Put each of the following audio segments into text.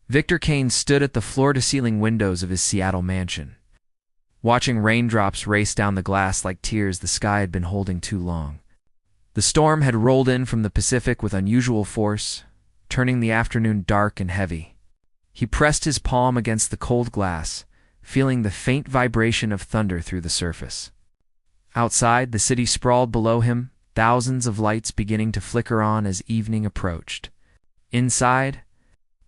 Victor Kane stood at the floor-to-ceiling windows of his Seattle mansion. Watching raindrops race down the glass like tears the sky had been holding too long. The storm had rolled in from the Pacific with unusual force, turning the afternoon dark and heavy. He pressed his palm against the cold glass, feeling the faint vibration of thunder through the surface. Outside, the city sprawled below him, thousands of lights beginning to flicker on as evening approached. Inside,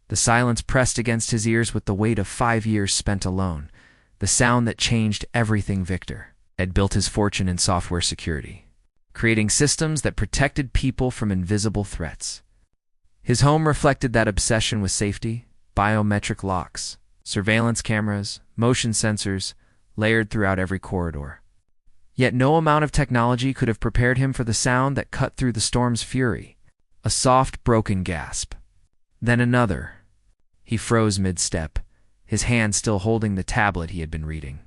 the silence pressed against his ears with the weight of 5 years spent alone, the sound that changed everything. Victor had built his fortune in software security, creating systems that protected people from invisible threats. His home reflected that obsession with safety: biometric locks, surveillance cameras, motion sensors, layered throughout every corridor. Yet no amount of technology could have prepared him for the sound that cut through the storm's fury. A soft, broken gasp. Then another. He froze mid-step, his hand still holding the tablet he had been reading.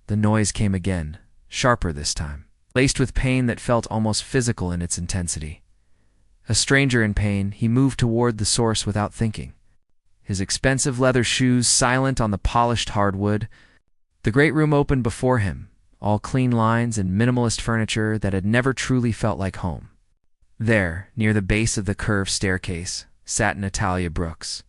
The noise came again, sharper this time, laced with pain that felt almost physical in its intensity. A stranger in pain, he moved toward the source without thinking. His expensive leather shoes silent on the polished hardwood. The great room opened before him, all clean lines and minimalist furniture that had never truly felt like home. There, near the base of the curved staircase, sat Natalia Brooks.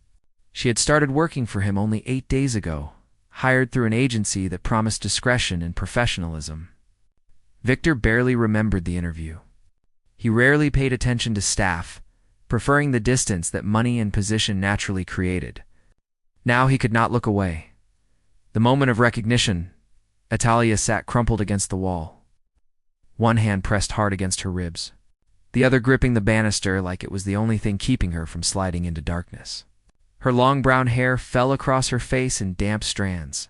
She had started working for him only 8 days ago, hired through an agency that promised discretion and professionalism. Victor barely remembered the interview. He rarely paid attention to staff, preferring the distance that money and position naturally created. Now he could not look away. The moment of recognition, Natalia sat crumpled against the wall, one hand pressed hard against her ribs, the other gripping the banister like it was the only thing keeping her from sliding into darkness. Her long brown hair fell across her face in damp strands.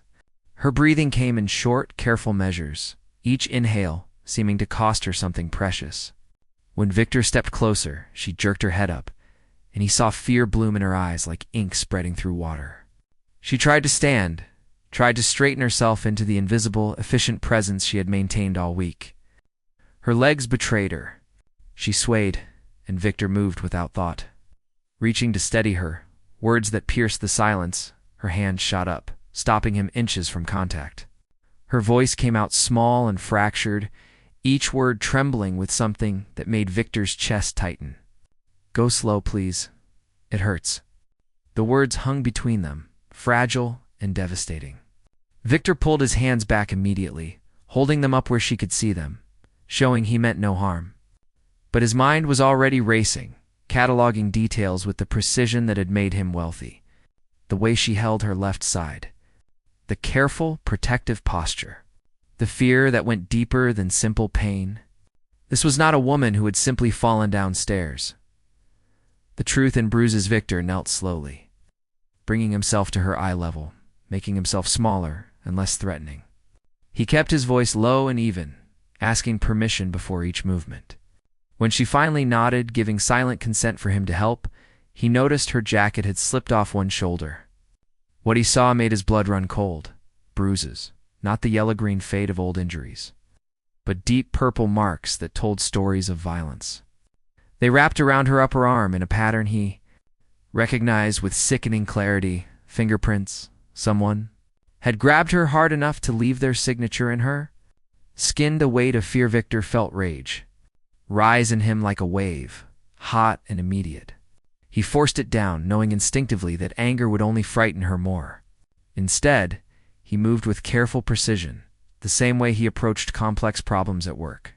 Her breathing came in short, careful measures, each inhale seeming to cost her something precious. When Victor stepped closer, she jerked her head up, and he saw fear bloom in her eyes like ink spreading through water. She tried to stand, tried to straighten herself into the invisible, efficient presence she had maintained all week. Her legs betrayed her. She swayed, and Victor moved without thought. Reaching to steady her, words that pierced the silence, her hand shot up, stopping him inches from contact. Her voice came out small and fractured, each word trembling with something that made Victor's chest tighten. "Go slow, please. It hurts." The words hung between them, fragile and devastating. Victor pulled his hands back immediately, holding them up where she could see them, showing he meant no harm. But his mind was already racing, cataloging details with the precision that had made him wealthy. The way she held her left side. The careful, protective posture. The fear that went deeper than simple pain. This was not a woman who had simply fallen downstairs. The truth in bruises. Victor knelt slowly, bringing himself to her eye level, making himself smaller and less threatening. He kept his voice low and even, asking permission before each movement. When she finally nodded, giving silent consent for him to help, he noticed her jacket had slipped off one shoulder. What he saw made his blood run cold. Bruises, not the yellow-green fade of old injuries, but deep purple marks that told stories of violence. They wrapped around her upper arm in a pattern he recognized with sickening clarity. Fingerprints. Someone had grabbed her hard enough to leave their signature in her. Skinned a weight of fear. Victor felt rage rise in him like a wave, hot and immediate. He forced it down, knowing instinctively that anger would only frighten her more. Instead, he moved with careful precision, the same way he approached complex problems at work.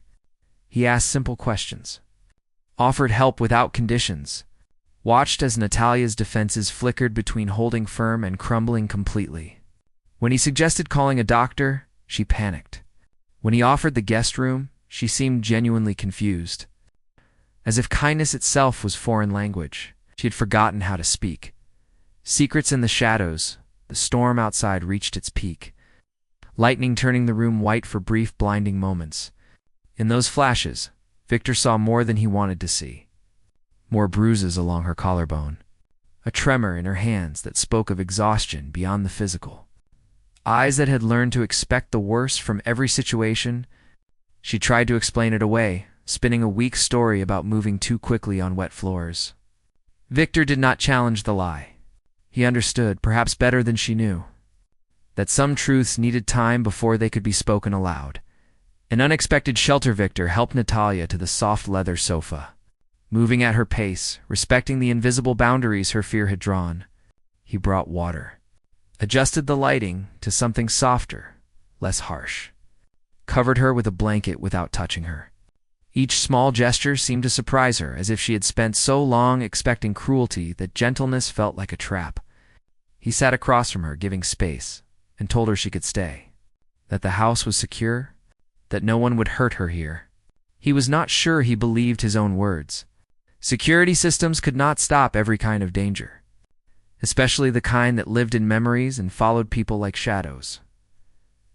He asked simple questions, offered help without conditions, watched as Natalia's defenses flickered between holding firm and crumbling completely. When he suggested calling a doctor, she panicked. When he offered the guest room, she seemed genuinely confused. As if kindness itself was foreign language, she had forgotten how to speak. Secrets in the shadows, the storm outside reached its peak, lightning turning the room white for brief, blinding moments. In those flashes, Victor saw more than he wanted to see. More bruises along her collarbone, a tremor in her hands that spoke of exhaustion beyond the physical. Eyes that had learned to expect the worst from every situation. She tried to explain it away, spinning a weak story about moving too quickly on wet floors. Victor did not challenge the lie. He understood, perhaps better than she knew, that some truths needed time before they could be spoken aloud. An unexpected shelter Victor helped Natalia to the soft leather sofa. Moving at her pace, respecting the invisible boundaries her fear had drawn, he brought water, adjusted the lighting to something softer, less harsh, covered her with a blanket without touching her. Each small gesture seemed to surprise her, as if she had spent so long expecting cruelty that gentleness felt like a trap. He sat across from her, giving space, and told her she could stay, that the house was secure, that no one would hurt her here. He was not sure he believed his own words. Security systems could not stop every kind of danger, especially the kind that lived in memories and followed people like shadows.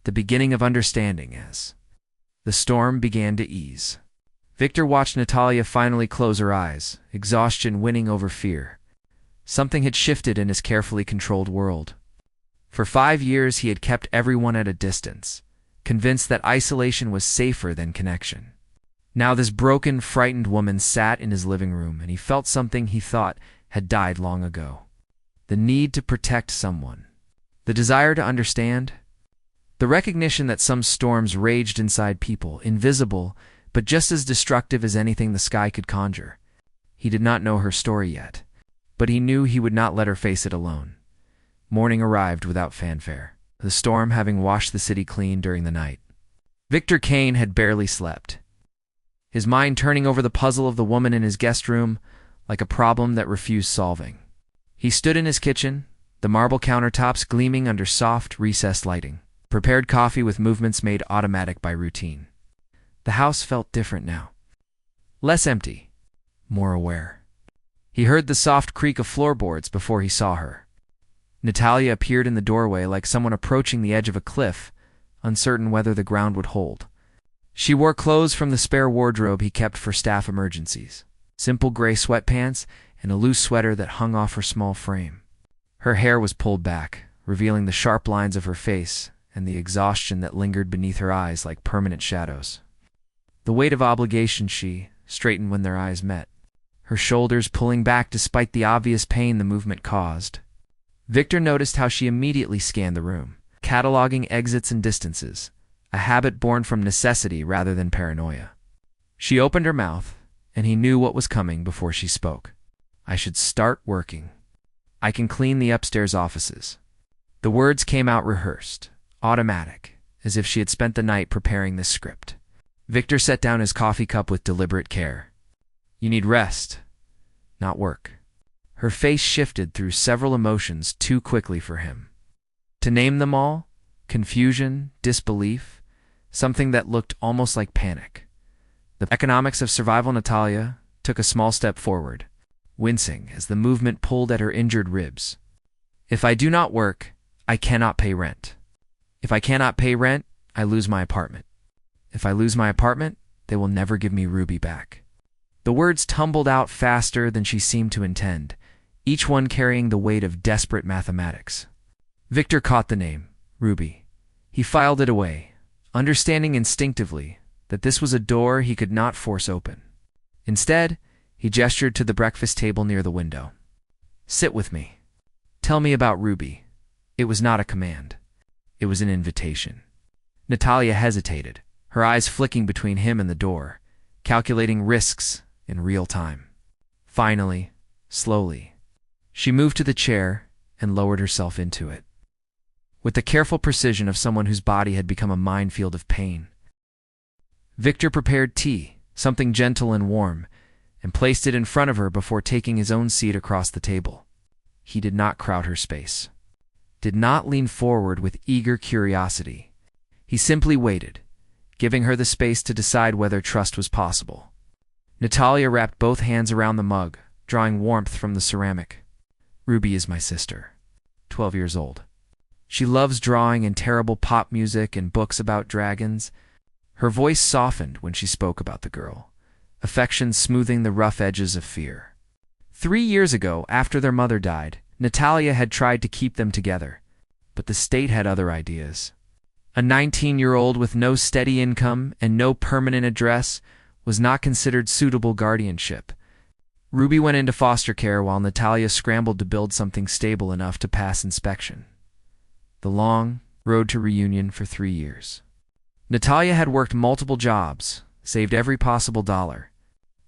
The beginning of understanding as the storm began to ease. Victor watched Natalia finally close her eyes, exhaustion winning over fear. Something had shifted in his carefully controlled world. For 5 years he had kept everyone at a distance, convinced that isolation was safer than connection. Now this broken, frightened woman sat in his living room, and he felt something he thought had died long ago. The need to protect someone. The desire to understand. The recognition that some storms raged inside people, invisible, but just as destructive as anything the sky could conjure. He did not know her story yet, but he knew he would not let her face it alone. Morning arrived without fanfare, the storm having washed the city clean during the night. Victor Kane had barely slept, his mind turning over the puzzle of the woman in his guest room like a problem that refused solving. He stood in his kitchen, the marble countertops gleaming under soft, recessed lighting, prepared coffee with movements made automatic by routine. The house felt different now. Less empty, more aware. He heard the soft creak of floorboards before he saw her. Natalia appeared in the doorway like someone approaching the edge of a cliff, uncertain whether the ground would hold. She wore clothes from the spare wardrobe he kept for staff emergencies, simple gray sweatpants and a loose sweater that hung off her small frame. Her hair was pulled back, revealing the sharp lines of her face and the exhaustion that lingered beneath her eyes like permanent shadows. The weight of obligation she straightened when their eyes met, her shoulders pulling back despite the obvious pain the movement caused. Victor noticed how she immediately scanned the room, cataloging exits and distances, a habit born from necessity rather than paranoia. She opened her mouth, and he knew what was coming before she spoke. I should start working. I can clean the upstairs offices. The words came out rehearsed, automatic, as if she had spent the night preparing this script. Victor set down his coffee cup with deliberate care. You need rest, not work. Her face shifted through several emotions too quickly for him. To name them all, confusion, disbelief, something that looked almost like panic. The economics of survival. Natalia took a small step forward, wincing as the movement pulled at her injured ribs. If I do not work, I cannot pay rent. If I cannot pay rent, I lose my apartment. If I lose my apartment, they will never give me Ruby back. The words tumbled out faster than she seemed to intend, each one carrying the weight of desperate mathematics. Victor caught the name, Ruby. He filed it away, understanding instinctively that this was a door he could not force open. Instead, he gestured to the breakfast table near the window. Sit with me. Tell me about Ruby. It was not a command. It was an invitation. Natalia hesitated, her eyes flicking between him and the door, calculating risks in real time. Finally, slowly, she moved to the chair and lowered herself into it, with the careful precision of someone whose body had become a minefield of pain. Victor prepared tea, something gentle and warm, and placed it in front of her before taking his own seat across the table. He did not crowd her space, did not lean forward with eager curiosity. He simply waited, giving her the space to decide whether trust was possible. Natalia wrapped both hands around the mug, drawing warmth from the ceramic. Ruby is my sister, 12 years old. She loves drawing and terrible pop music and books about dragons. Her voice softened when she spoke about the girl, affection smoothing the rough edges of fear. 3 years ago, after their mother died, Natalia had tried to keep them together, but the state had other ideas. A 19-year-old with no steady income and no permanent address was not considered suitable guardianship. Ruby went into foster care while Natalia scrambled to build something stable enough to pass inspection. The long road to reunion for 3 years. Natalia had worked multiple jobs, saved every possible dollar,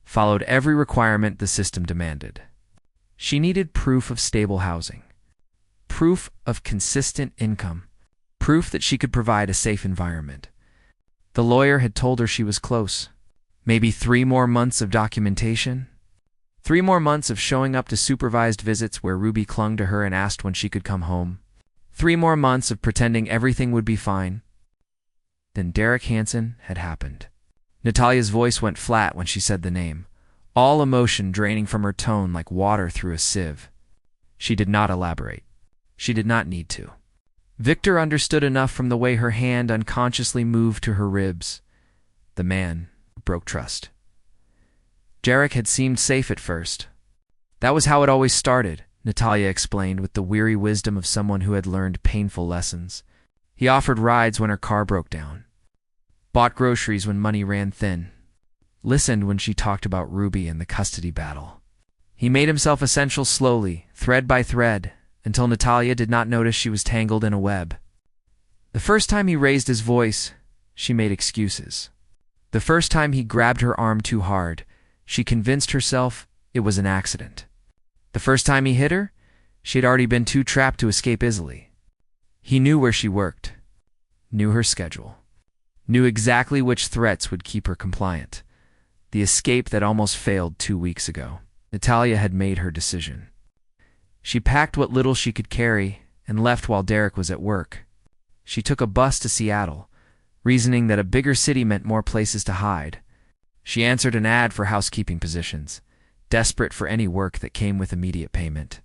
followed every requirement the system demanded. She needed proof of stable housing, proof of consistent income, proof that she could provide a safe environment. The lawyer had told her she was close. Maybe 3 more months of documentation? 3 more months of showing up to supervised visits where Ruby clung to her and asked when she could come home. 3 more months of pretending everything would be fine. Then Derek Hansen had happened. Natalia's voice went flat when she said the name, all emotion draining from her tone like water through a sieve. She did not elaborate. She did not need to. Victor understood enough from the way her hand unconsciously moved to her ribs. The man broke trust. Derek had seemed safe at first. That was how it always started, Natalia explained with the weary wisdom of someone who had learned painful lessons. He offered rides when her car broke down, bought groceries when money ran thin, listened when she talked about Ruby and the custody battle. He made himself essential slowly, thread by thread, until Natalia did not notice she was tangled in a web. The first time he raised his voice, she made excuses. The first time he grabbed her arm too hard, she convinced herself it was an accident. The first time he hit her, she had already been too trapped to escape easily. He knew where she worked, knew her schedule, knew exactly which threats would keep her compliant. The escape that almost failed 2 weeks ago. Natalia had made her decision. She packed what little she could carry and left while Derek was at work. She took a bus to Seattle, reasoning that a bigger city meant more places to hide. She answered an ad for housekeeping positions, desperate for any work that came with immediate payment.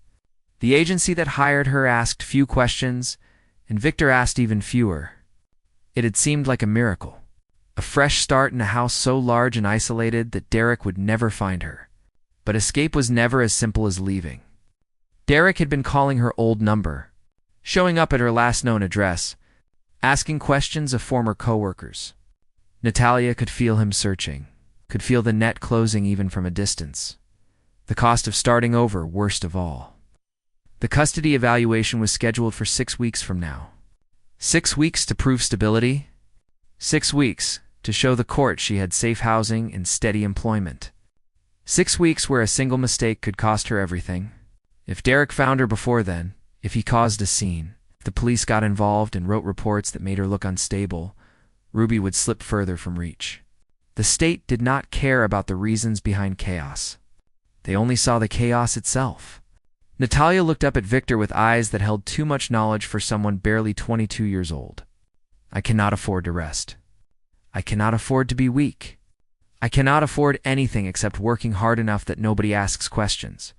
The agency that hired her asked few questions, and Victor asked even fewer. It had seemed like a miracle, a fresh start in a house so large and isolated that Derek would never find her. But escape was never as simple as leaving. Derek had been calling her old number, showing up at her last known address, asking questions of former coworkers. Natalia could feel him searching, could feel the net closing even from a distance. The cost of starting over, worst of all. The custody evaluation was scheduled for 6 weeks from now. 6 weeks to prove stability. 6 weeks to show the court she had safe housing and steady employment. 6 weeks where a single mistake could cost her everything. If Derek found her before then, if he caused a scene, if the police got involved and wrote reports that made her look unstable, Ruby would slip further from reach. The state did not care about the reasons behind chaos. They only saw the chaos itself. Natalia looked up at Victor with eyes that held too much knowledge for someone barely 22 years old. I cannot afford to rest. I cannot afford to be weak. I cannot afford anything except working hard enough that nobody asks questions.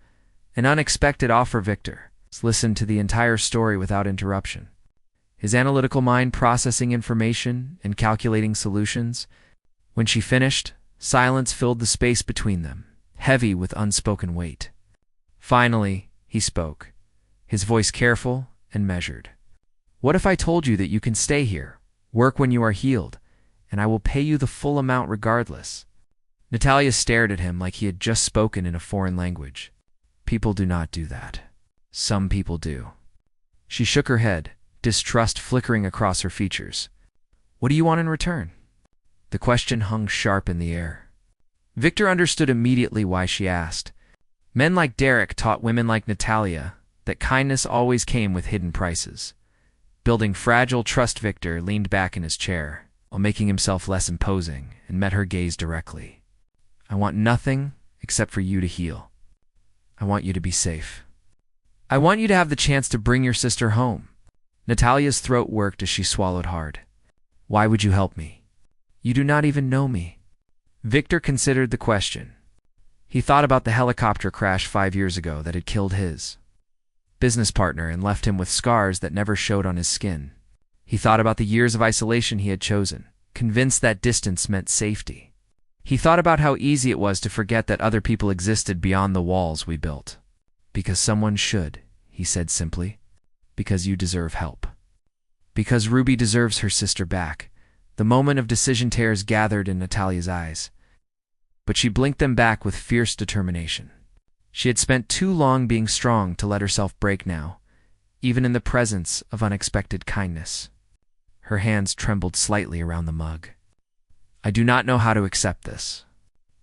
An unexpected offer, Victor listened to the entire story without interruption. His analytical mind processing information and calculating solutions. When she finished, silence filled the space between them, heavy with unspoken weight. Finally, he spoke, his voice careful and measured. What if I told you that you can stay here, work when you are healed, and I will pay you the full amount regardless? Natalia stared at him like he had just spoken in a foreign language. People do not do that. Some people do. She shook her head, distrust flickering across her features. What do you want in return? The question hung sharp in the air. Victor understood immediately why she asked. Men like Derek taught women like Natalia that kindness always came with hidden prices. Building fragile trust, Victor leaned back in his chair, while making himself less imposing, and met her gaze directly. I want nothing except for you to heal. I want you to be safe. I want you to have the chance to bring your sister home. Natalia's throat worked as she swallowed hard. Why would you help me? You do not even know me. Victor considered the question. He thought about the helicopter crash 5 years ago that had killed his business partner and left him with scars that never showed on his skin. He thought about the years of isolation he had chosen, convinced that distance meant safety. He thought about how easy it was to forget that other people existed beyond the walls we built. Because someone should, he said simply. Because you deserve help. Because Ruby deserves her sister back. The moment of decision tears gathered in Natalia's eyes. But she blinked them back with fierce determination. She had spent too long being strong to let herself break now, even in the presence of unexpected kindness. Her hands trembled slightly around the mug. "I do not know how to accept this."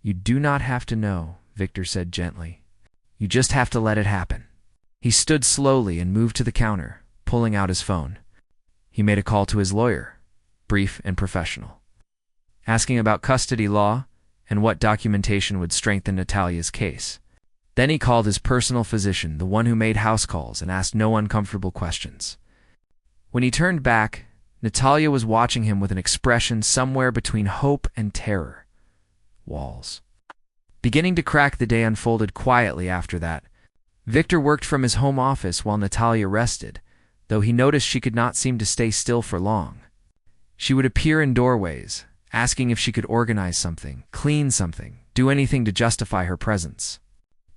"You do not have to know," Victor said gently. "You just have to let it happen." He stood slowly and moved to the counter, pulling out his phone. He made a call to his lawyer, brief and professional, asking about custody law and what documentation would strengthen Natalia's case. Then he called his personal physician, the one who made house calls and asked no uncomfortable questions. When he turned back, Natalia was watching him with an expression somewhere between hope and terror. Walls. Beginning to crack, the day unfolded quietly after that. Victor worked from his home office while Natalia rested, though he noticed she could not seem to stay still for long. She would appear in doorways, asking if she could organize something, clean something, do anything to justify her presence.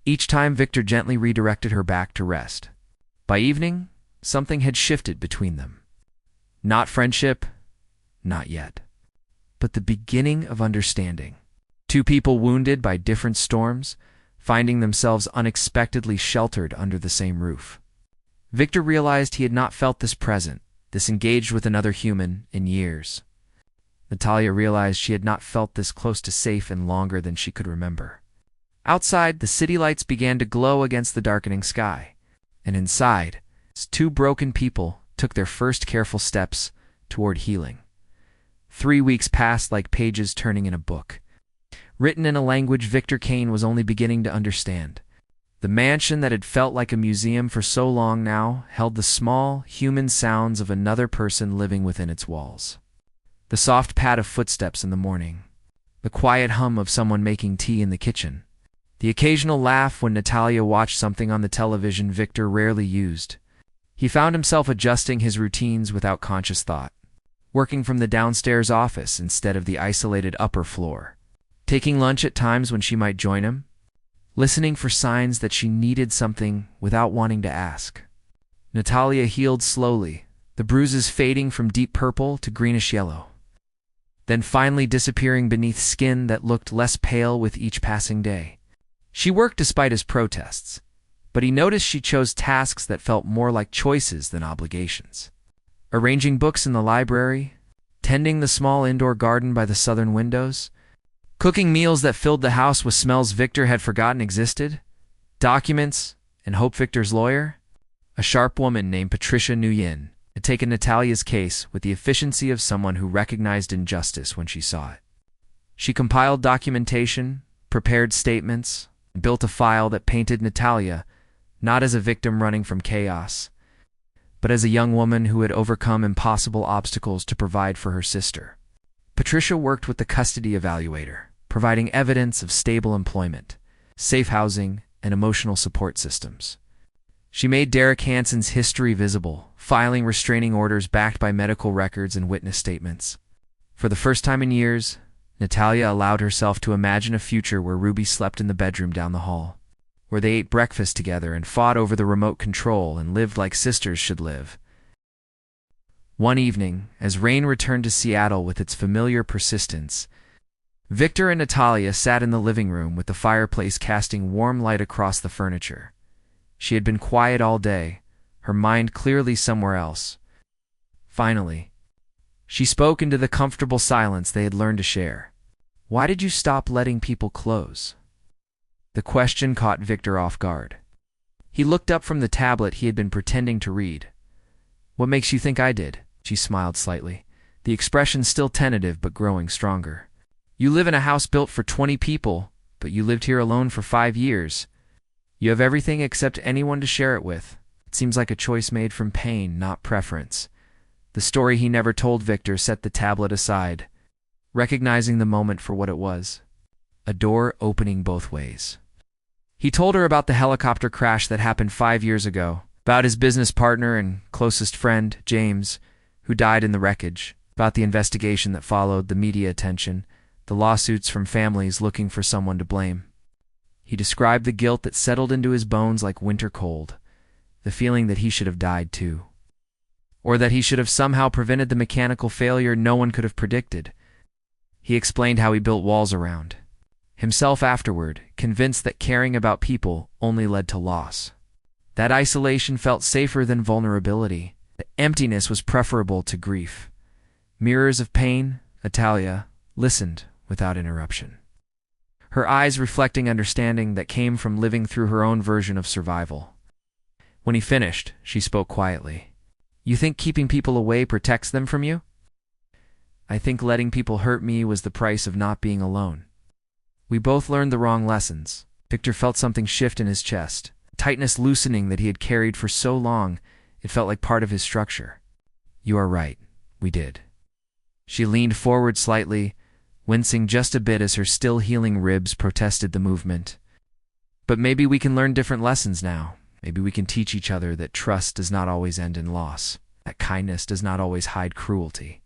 Each time Victor gently redirected her back to rest. By evening, something had shifted between them. Not friendship, not yet, but the beginning of understanding. Two people wounded by different storms, finding themselves unexpectedly sheltered under the same roof. Victor realized he had not felt this present, this engaged with another human, in years. Natalia realized she had not felt this close to safe in longer than she could remember. Outside, the city lights began to glow against the darkening sky, and inside, two broken people took their first careful steps toward healing. 3 weeks passed like pages turning in a book, written in a language Victor Kane was only beginning to understand. The mansion that had felt like a museum for so long now held the small, human sounds of another person living within its walls. The soft pad of footsteps in the morning, the quiet hum of someone making tea in the kitchen, the occasional laugh when Natalia watched something on the television Victor rarely used. He found himself adjusting his routines without conscious thought, working from the downstairs office instead of the isolated upper floor, taking lunch at times when she might join him, listening for signs that she needed something without wanting to ask. Natalia healed slowly, the bruises fading from deep purple to greenish yellow, then finally disappearing beneath skin that looked less pale with each passing day. She worked despite his protests, but he noticed she chose tasks that felt more like choices than obligations. Arranging books in the library, tending the small indoor garden by the southern windows, cooking meals that filled the house with smells Victor had forgotten existed, documents, and Hope Victor's lawyer, a sharp woman named Patricia Nguyen, had taken Natalia's case with the efficiency of someone who recognized injustice when she saw it. She compiled documentation, prepared statements, and built a file that painted Natalia not as a victim running from chaos, but as a young woman who had overcome impossible obstacles to provide for her sister. Patricia worked with the custody evaluator, providing evidence of stable employment, safe housing, and emotional support systems. She made Derek Hansen's history visible, filing restraining orders backed by medical records and witness statements. For the first time in years, Natalia allowed herself to imagine a future where Ruby slept in the bedroom down the hall, where they ate breakfast together and fought over the remote control and lived like sisters should live. One evening, as rain returned to Seattle with its familiar persistence, Victor and Natalia sat in the living room with the fireplace casting warm light across the furniture. She had been quiet all day, her mind clearly somewhere else. Finally, she spoke into the comfortable silence they had learned to share. "Why did you stop letting people close?" The question caught Victor off guard. He looked up from the tablet he had been pretending to read. "What makes you think I did?" She smiled slightly, the expression still tentative but growing stronger. "You live in a house built for 20 people, but you lived here alone for 5 years. You have everything except anyone to share it with. It seems like a choice made from pain, not preference." The story he never told Victor set the tablet aside, recognizing the moment for what it was: a door opening both ways. He told her about the helicopter crash that happened 5 years ago, about his business partner and closest friend, James, who died in the wreckage, about the investigation that followed, the media attention, the lawsuits from families looking for someone to blame. He described the guilt that settled into his bones like winter cold, the feeling that he should have died too, or that he should have somehow prevented the mechanical failure no one could have predicted. He explained how he built walls around himself afterward, convinced that caring about people only led to loss. That isolation felt safer than vulnerability. The emptiness was preferable to grief. Mirrors of pain, Natalia listened without interruption, her eyes reflecting understanding that came from living through her own version of survival. When he finished, she spoke quietly. "You think keeping people away protects them from you?" "I think letting people hurt me was the price of not being alone." We both learned the wrong lessons. Victor felt something shift in his chest, tightness loosening that he had carried for so long it felt like part of his structure. "You are right. We did." She leaned forward slightly, wincing just a bit as her still healing ribs protested the movement. "But maybe we can learn different lessons now. Maybe we can teach each other that trust does not always end in loss, that kindness does not always hide cruelty,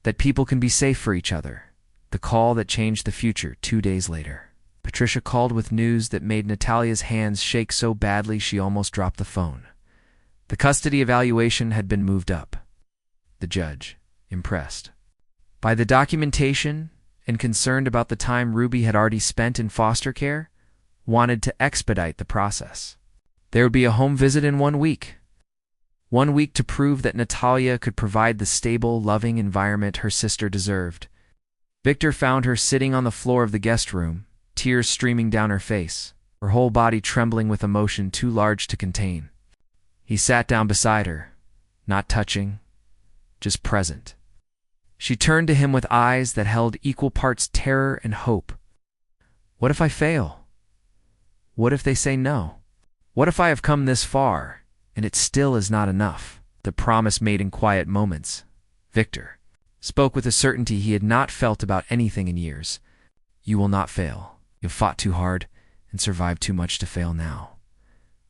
that people can be safe for each other." The call that changed the future 2 days later. Patricia called with news that made Natalia's hands shake so badly she almost dropped the phone. The custody evaluation had been moved up. The judge, impressed by the documentation and concerned about the time Ruby had already spent in foster care, wanted to expedite the process. There would be a home visit in 1 week. 1 week to prove that Natalia could provide the stable, loving environment her sister deserved. Victor found her sitting on the floor of the guest room, tears streaming down her face, her whole body trembling with emotion too large to contain. He sat down beside her, not touching, just present. She turned to him with eyes that held equal parts terror and hope. "What if I fail? What if they say no? What if I have come this far, and it still is not enough?" The promise made in quiet moments. Victor spoke with a certainty he had not felt about anything in years. "You will not fail. You've fought too hard and survived too much to fail now.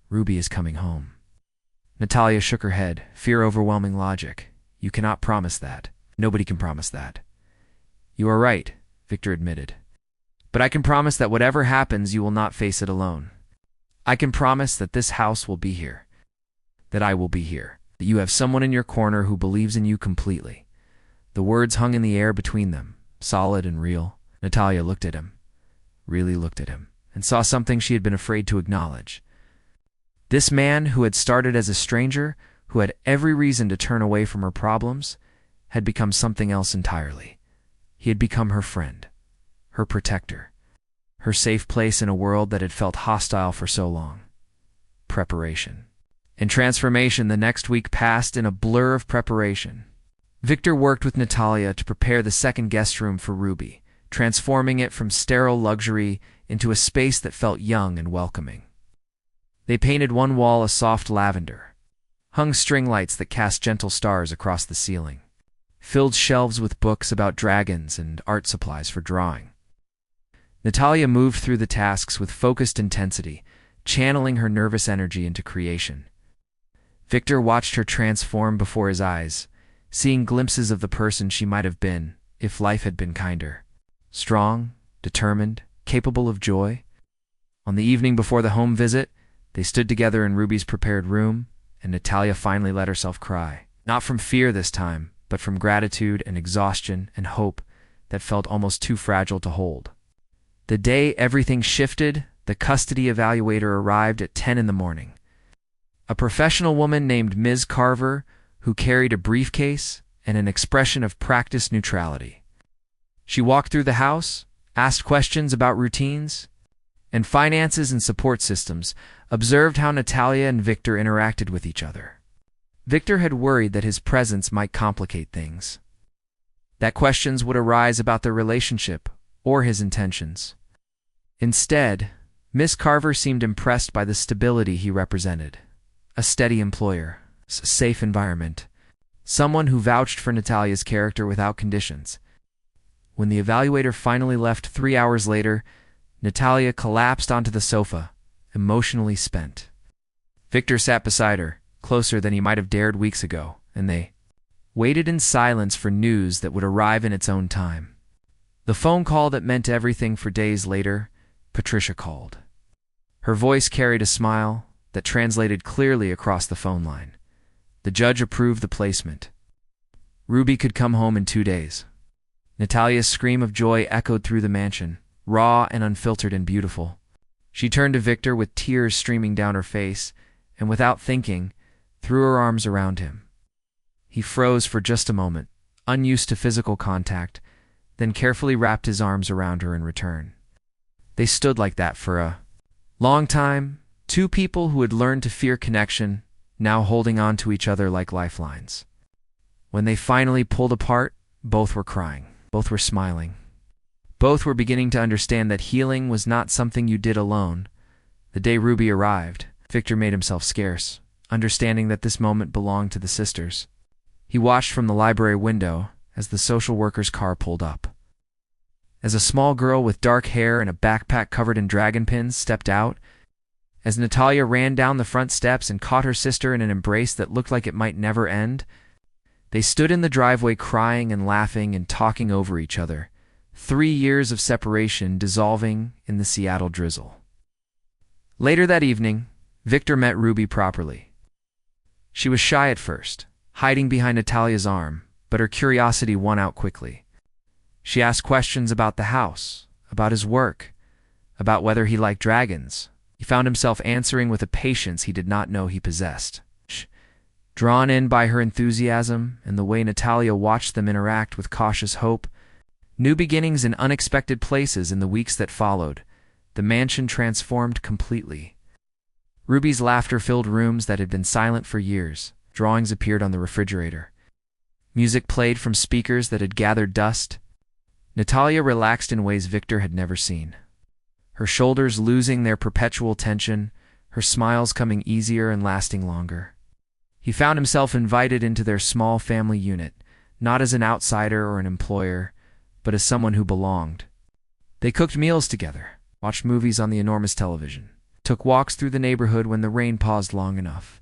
Ruby is coming home." Natalia shook her head, fear overwhelming logic. "You cannot promise that. Nobody can promise that." "You are right," Victor admitted. "But I can promise that whatever happens, you will not face it alone. I can promise that this house will be here, that I will be here, that you have someone in your corner who believes in you completely." The words hung in the air between them, solid and real. Natalia looked at him, really looked at him, and saw something she had been afraid to acknowledge. This man who had started as a stranger, who had every reason to turn away from her problems, had become something else entirely. He had become her friend, her protector, her safe place in a world that had felt hostile for so long. Preparation and transformation. The next week passed in a blur of preparation. Victor worked with Natalia to prepare the second guest room for Ruby, transforming it from sterile luxury into a space that felt young and welcoming. They painted one wall a soft lavender, hung string lights that cast gentle stars across the ceiling, filled shelves with books about dragons and art supplies for drawing. Natalia moved through the tasks with focused intensity, channeling her nervous energy into creation. Victor watched her transform before his eyes, seeing glimpses of the person she might have been if life had been kinder. Strong, determined, capable of joy. On the evening before the home visit, they stood together in Ruby's prepared room, and Natalia finally let herself cry. Not from fear this time, but from gratitude and exhaustion and hope that felt almost too fragile to hold. The day everything shifted, the custody evaluator arrived at 10 in the morning. A professional woman named Ms. Carver, who carried a briefcase and an expression of practiced neutrality. She walked through the house, asked questions about routines and finances and support systems, observed how Natalia and Victor interacted with each other. Victor had worried that his presence might complicate things, that questions would arise about their relationship or his intentions. Instead, Miss Carver seemed impressed by the stability he represented. A steady employer, a safe environment, someone who vouched for Natalia's character without conditions. When the evaluator finally left 3 hours later, Natalia collapsed onto the sofa, emotionally spent. Victor sat beside her, closer than he might have dared weeks ago, and they waited in silence for news that would arrive in its own time. The phone call that meant everything. For days later, Patricia called. Her voice carried a smile that translated clearly across the phone line. The judge approved the placement. Ruby could come home in 2 days. Natalia's scream of joy echoed through the mansion, raw and unfiltered and beautiful. She turned to Victor with tears streaming down her face, and without thinking, threw her arms around him. He froze for just a moment, unused to physical contact, then carefully wrapped his arms around her in return. They stood like that for a long time, two people who had learned to fear connection, now holding on to each other like lifelines. When they finally pulled apart, both were crying, both were smiling. Both were beginning to understand that healing was not something you did alone. The day Ruby arrived, Victor made himself scarce, understanding that this moment belonged to the sisters. He watched from the library window as the social worker's car pulled up. As a small girl with dark hair and a backpack covered in dragon pins stepped out, as Natalia ran down the front steps and caught her sister in an embrace that looked like it might never end, they stood in the driveway crying and laughing and talking over each other, 3 years of separation dissolving in the Seattle drizzle. Later that evening, Victor met Ruby properly. She was shy at first, hiding behind Natalia's arm, but her curiosity won out quickly. She asked questions about the house, about his work, about whether he liked dragons. He found himself answering with a patience he did not know he possessed. Drawn in by her enthusiasm and the way Natalia watched them interact with cautious hope, new beginnings in unexpected places in the weeks that followed, the mansion transformed completely. Ruby's laughter filled rooms that had been silent for years. Drawings appeared on the refrigerator. Music played from speakers that had gathered dust. Natalia relaxed in ways Victor had never seen. Her shoulders losing their perpetual tension, her smiles coming easier and lasting longer. He found himself invited into their small family unit, not as an outsider or an employer, but as someone who belonged. They cooked meals together, watched movies on the enormous television, took walks through the neighborhood when the rain paused long enough.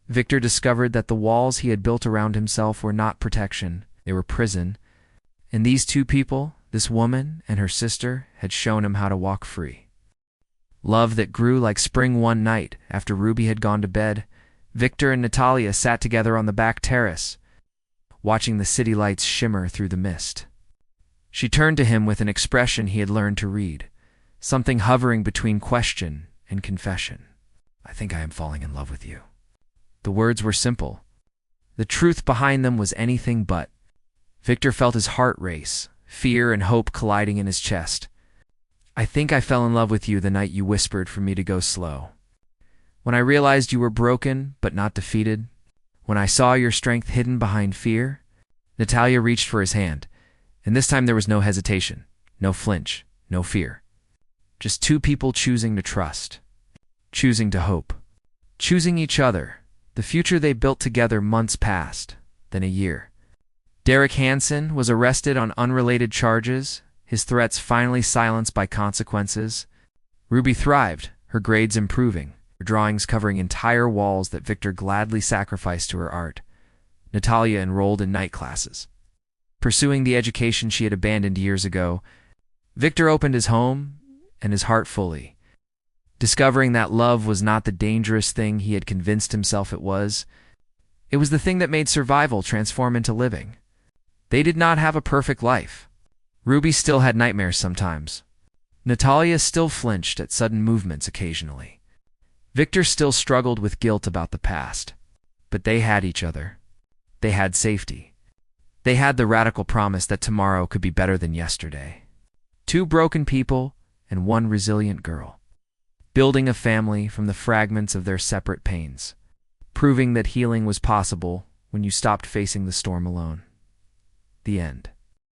Victor discovered that the walls he had built around himself were not protection, they were prison, and these two people, this woman and her sister, had shown him how to walk free. Love that grew like spring one night after Ruby had gone to bed, Victor and Natalia sat together on the back terrace, watching the city lights shimmer through the mist. She turned to him with an expression he had learned to read, something hovering between question and confession. "I think I am falling in love with you." The words were simple. The truth behind them was anything but. Victor felt his heart race, fear and hope colliding in his chest. "I think I fell in love with you the night you whispered for me to go slow. When I realized you were broken but not defeated. When I saw your strength hidden behind fear." Natalia reached for his hand, and this time there was no hesitation, no flinch, no fear. Just two people choosing to trust, choosing to hope, choosing each other. The future they built together. Months passed, then a year. Derek Hansen was arrested on unrelated charges, his threats finally silenced by consequences. Ruby thrived, her grades improving, her drawings covering entire walls that Victor gladly sacrificed to her art. Natalia enrolled in night classes, pursuing the education she had abandoned years ago. Victor opened his home and his heart fully, discovering that love was not the dangerous thing he had convinced himself it was. It was the thing that made survival transform into living. They did not have a perfect life. Ruby still had nightmares sometimes. Natalia still flinched at sudden movements occasionally. Victor still struggled with guilt about the past. But they had each other. They had safety. They had the radical promise that tomorrow could be better than yesterday. Two broken people and one resilient girl, building a family from the fragments of their separate pains, proving that healing was possible when you stopped facing the storm alone. The end.